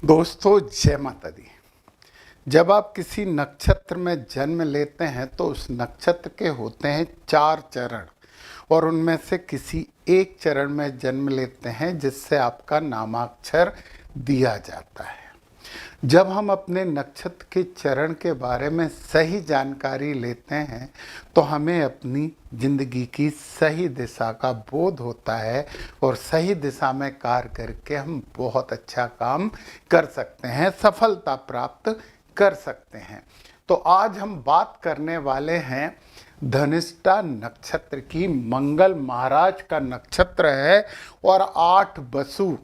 दोस्तों जय माता दी। जब आप किसी नक्षत्र में जन्म लेते हैं तो उस नक्षत्र के होते हैं 4 चरण और उनमें से किसी एक चरण में जन्म लेते हैं जिससे आपका नामाक्षर दिया जाता है। जब हम अपने नक्षत्र के चरण के बारे में सही जानकारी लेते हैं तो हमें अपनी जिंदगी की सही दिशा का बोध होता है और सही दिशा में कार्य करके हम बहुत अच्छा काम कर सकते हैं, सफलता प्राप्त कर सकते हैं। तो आज हम बात करने वाले हैं धनिष्ठा नक्षत्र की। मंगल महाराज का नक्षत्र है और 8 वसु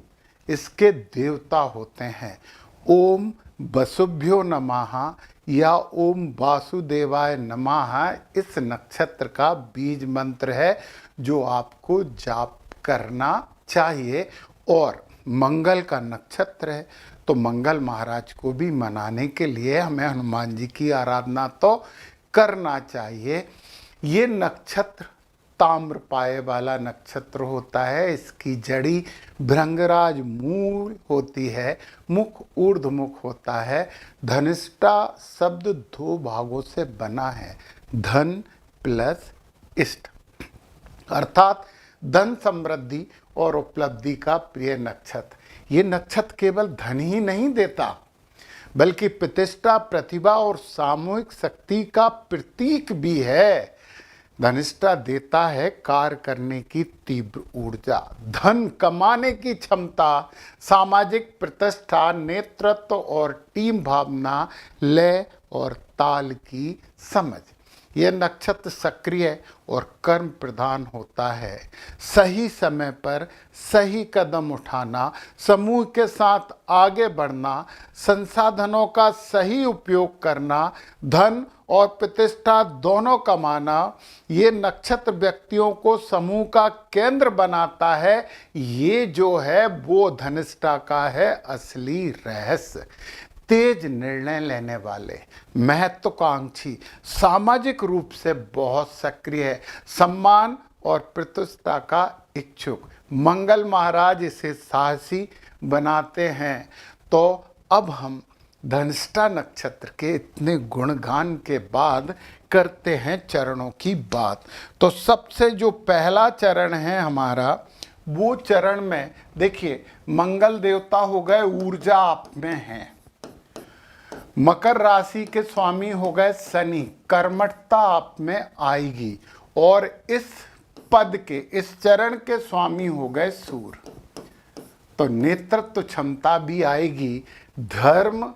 इसके देवता होते हैं। ओम वसुभ्यो नमः या ओम वासुदेवाय नमः इस नक्षत्र का बीज मंत्र है जो आपको जाप करना चाहिए। और मंगल का नक्षत्र है तो मंगल महाराज को भी मनाने के लिए हमें हनुमान जी की आराधना तो करना चाहिए। ये नक्षत्र ताम्र पाए वाला नक्षत्र होता है। इसकी जड़ी भृंगराज मूल होती है, मुख ऊर्ध्वमुख होता है। धनिष्ठा शब्द 2 भागों से बना है, धन प्लस इष्ट, अर्थात धन समृद्धि और उपलब्धि का प्रिय नक्षत्र। ये नक्षत्र केवल धन ही नहीं देता बल्कि प्रतिष्ठा, प्रतिभा और सामूहिक शक्ति का प्रतीक भी है। धनिष्ठा देता है कार्य करने की तीव्र ऊर्जा, धन कमाने की क्षमता, सामाजिक प्रतिष्ठा, नेतृत्व और टीम भावना, लय और ताल की समझ। यह नक्षत्र सक्रिय और कर्म प्रधान होता है। सही समय पर सही कदम उठाना, समूह के साथ आगे बढ़ना, संसाधनों का सही उपयोग करना, धन और प्रतिष्ठा दोनों कमाना, ये नक्षत्र व्यक्तियों को समूह का केंद्र बनाता है। ये जो है वो धनिष्ठा का है असली रहस्य। तेज निर्णय लेने वाले, महत्वाकांक्षी, सामाजिक रूप से बहुत सक्रिय है, सम्मान और प्रतिष्ठा का इच्छुक। मंगल महाराज इसे साहसी बनाते हैं। तो अब हम धनिष्ठा नक्षत्र के इतने गुणगान के बाद करते हैं चरणों की बात। तो सबसे जो पहला चरण है हमारा, वो चरण में देखिए मंगल देवता हो गए, ऊर्जा आप में है। मकर राशि के स्वामी हो गए शनि, कर्मठता आप में आएगी। और इस पद के, इस चरण के स्वामी हो गए सूर्य, तो नेतृत्व क्षमता भी आएगी। धर्म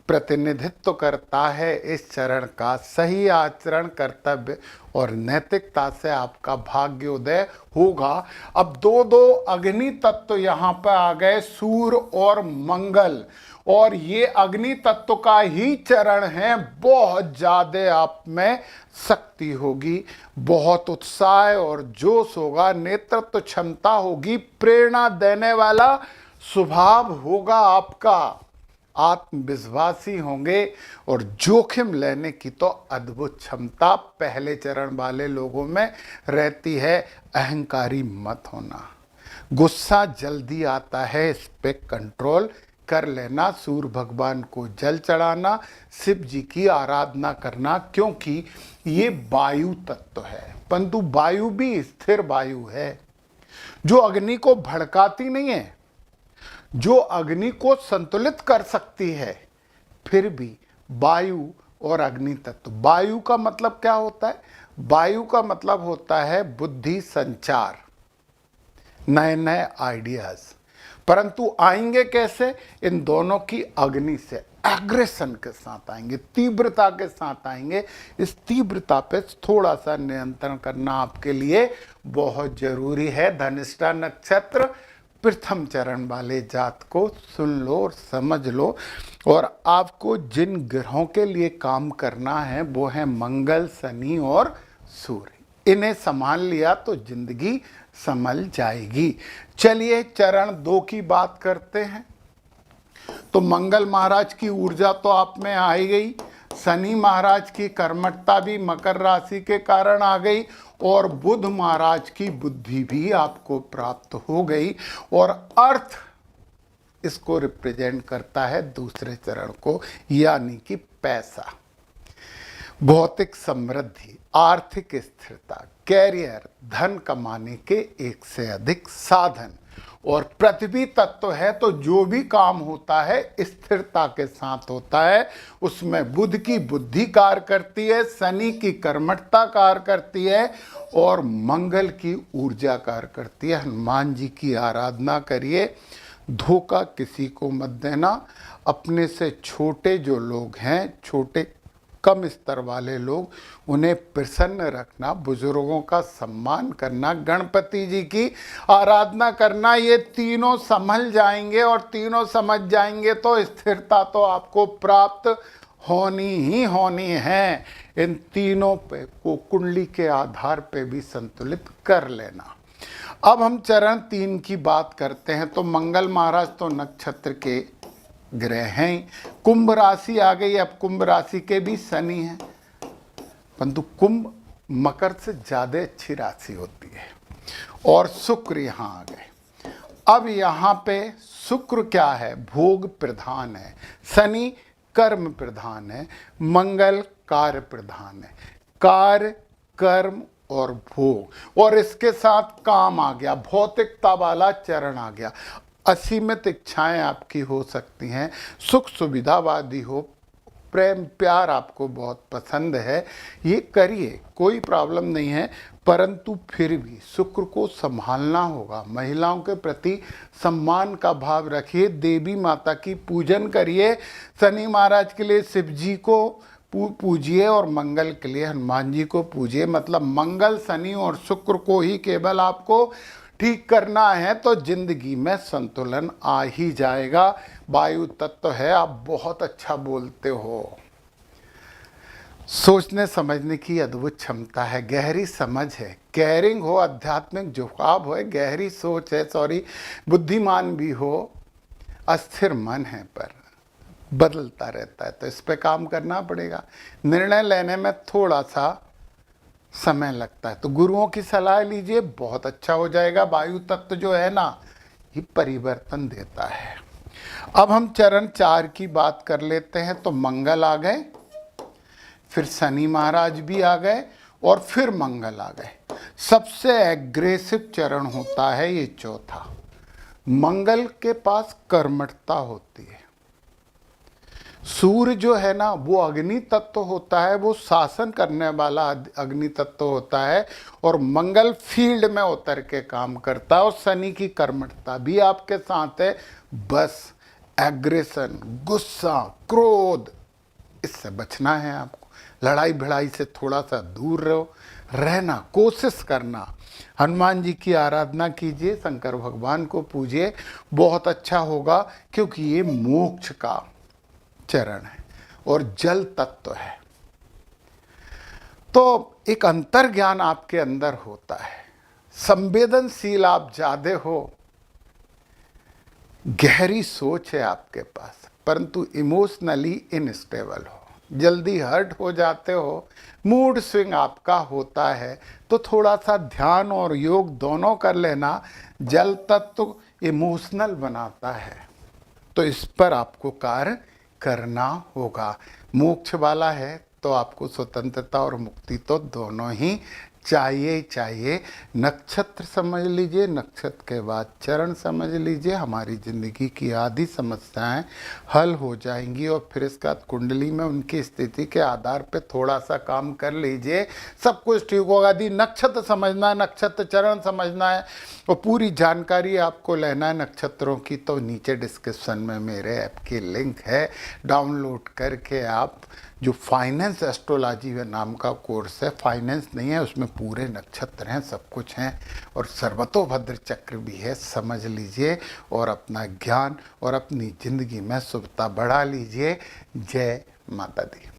प्रतिनिधित्व करता है इस चरण का, सही आचरण, कर्तव्य और नैतिकता से आपका भाग्योदय होगा। अब दो अग्नि तत्व यहाँ पर आ गए, सूर्य और मंगल, और ये अग्नि तत्व का ही चरण है। बहुत ज्यादा आप में शक्ति होगी, बहुत उत्साह और जोश होगा, नेतृत्व क्षमता होगी, प्रेरणा देने वाला स्वभाव होगा आपका, आत्मविश्वासी होंगे और जोखिम लेने की तो अद्भुत क्षमता पहले चरण वाले लोगों में रहती है। अहंकारी मत होना, गुस्सा जल्दी आता है, इस पे कंट्रोल कर लेना। सूर्य भगवान को जल चढ़ाना, शिव जी की आराधना करना, क्योंकि ये वायु तत्व है, परंतु वायु भी स्थिर वायु है जो अग्नि को भड़काती नहीं है, जो अग्नि को संतुलित कर सकती है। फिर भी वायु और अग्नि तत्व, वायु का मतलब क्या होता है? वायु का मतलब होता है बुद्धि, संचार, नए नए आइडियाज। परंतु आएंगे कैसे? इन दोनों की अग्नि से, एग्रेशन के साथ आएंगे, तीव्रता के साथ आएंगे। इस तीव्रता पे थोड़ा सा नियंत्रण करना आपके लिए बहुत जरूरी है। धनिष्ठा नक्षत्र प्रथम चरण वाले जात को सुन लो और समझ लो। और आपको जिन ग्रहों के लिए काम करना है वो है मंगल, शनि और सूर्य। इन्हें संभाल लिया तो जिंदगी संभल जाएगी। चलिए चरण 2 की बात करते हैं। तो मंगल महाराज की ऊर्जा तो आप में आ ही गई, शनि महाराज की कर्मठता भी मकर राशि के कारण आ गई, और बुध महाराज की बुद्धि भी आपको प्राप्त हो गई। और अर्थ इसको रिप्रेजेंट करता है दूसरे चरण को, यानी कि पैसा, भौतिक समृद्धि, आर्थिक स्थिरता, कैरियर, धन कमाने के एक से अधिक साधन। और पृथ्वी तत्व है तो जो भी काम होता है स्थिरता के साथ होता है। उसमें बुध की बुद्धि कार्य करती है, शनि की कर्मठता कार्य करती है और मंगल की ऊर्जा कार्य करती है। हनुमान जी की आराधना करिए, धोखा किसी को मत देना। अपने से छोटे जो लोग हैं, छोटे कम स्तर वाले लोग, उन्हें प्रसन्न रखना, बुजुर्गों का सम्मान करना, गणपति जी की आराधना करना, ये तीनों संभल जाएंगे। और तीनों समझ जाएंगे तो स्थिरता तो आपको प्राप्त होनी ही होनी है। इन तीनों पे को कुंडली के आधार पे भी संतुलित कर लेना। अब हम चरण 3 की बात करते हैं। तो मंगल महाराज तो नक्षत्र के ग्रह हैं, कुंभ राशि आ गई। अब कुंभ राशि के भी शनि हैं, परंतु कुंभ मकर से ज्यादा अच्छी राशि होती है। और शुक्र यहाँ आ गए। अब यहाँ पे शुक्र क्या है, भोग प्रधान है, शनि कर्म प्रधान है, मंगल कार्य प्रधान है। कार्य, कर्म और भोग, और इसके साथ काम आ गया, भौतिकता वाला चरण आ गया। असीमित इच्छाएं आपकी हो सकती हैं, सुख सुविधावादी हो, प्रेम प्यार आपको बहुत पसंद है, ये करिए, कोई प्रॉब्लम नहीं है। परंतु फिर भी शुक्र को संभालना होगा। महिलाओं के प्रति सम्मान का भाव रखिए, देवी माता की पूजन करिए, शनि महाराज के लिए शिव जी को पूजिए और मंगल के लिए हनुमान जी को पूजिए। मतलब मंगल, शनि और शुक्र को ही केवल आपको ठीक करना है तो जिंदगी में संतुलन आ ही जाएगा। वायु तत्व है, आप बहुत अच्छा बोलते हो, सोचने समझने की अद्भुत क्षमता है, गहरी समझ है, केयरिंग हो, आध्यात्मिक झुकाव हो, गहरी सोच है, बुद्धिमान भी हो, अस्थिर मन है पर बदलता रहता है, तो इस पे काम करना पड़ेगा। निर्णय लेने में थोड़ा सा समय लगता है, तो गुरुओं की सलाह लीजिए, बहुत अच्छा हो जाएगा। वायु तत्व जो है ना, ये परिवर्तन देता है। अब हम चरण 4 की बात कर लेते हैं। तो मंगल आ गए, फिर शनि महाराज भी आ गए और फिर मंगल आ गए। सबसे एग्रेसिव चरण होता है ये चौथा। मंगल के पास कर्मठता होती है। सूर्य जो है ना, वो अग्नि तत्व होता है, वो शासन करने वाला अग्नि तत्व होता है, और मंगल फील्ड में उतर के काम करता है। और शनि की कर्मठता भी आपके साथ है। बस एग्रेशन, गुस्सा, क्रोध, इससे बचना है आपको। लड़ाई भिड़ाई से थोड़ा सा दूर रहना कोशिश करना। हनुमान जी की आराधना कीजिए, शंकर भगवान को पूजिए, बहुत अच्छा होगा, क्योंकि ये मोक्ष का चरण है और जल तत्व है। तो एक अंतर ज्ञान आपके अंदर होता है, संवेदनशील आप ज्यादा हो, गहरी सोच है आपके पास, परंतु इमोशनली इनस्टेबल हो, जल्दी हर्ट हो जाते हो, मूड स्विंग आपका होता है। तो थोड़ा सा ध्यान और योग दोनों कर लेना। जल तत्व इमोशनल बनाता है, तो इस पर आपको कार्य करना होगा। मोक्ष वाला है तो आपको स्वतंत्रता और मुक्ति तो दोनों ही चाहिए ही चाहिए। नक्षत्र समझ लीजिए, नक्षत्र के बाद चरण समझ लीजिए, हमारी ज़िंदगी की आधी समस्याएं हल हो जाएंगी। और फिर इसके बाद कुंडली में उनकी स्थिति के आधार पे थोड़ा सा काम कर लीजिए, सब कुछ ठीक होगा। यदि नक्षत्र समझना है, नक्षत्र चरण समझना है और पूरी जानकारी आपको लेना है नक्षत्रों की, तो नीचे डिस्क्रिप्शन में मेरे ऐप की लिंक है, डाउनलोड करके आप जो फाइनेंस एस्ट्रोलॉजी नाम का कोर्स है, फाइनेंस नहीं है, उसमें पूरे नक्षत्र हैं, सब कुछ हैं और सर्वतोभद्र चक्र भी है, समझ लीजिए और अपना ज्ञान और अपनी जिंदगी में शुभता बढ़ा लीजिए। जय माता दी।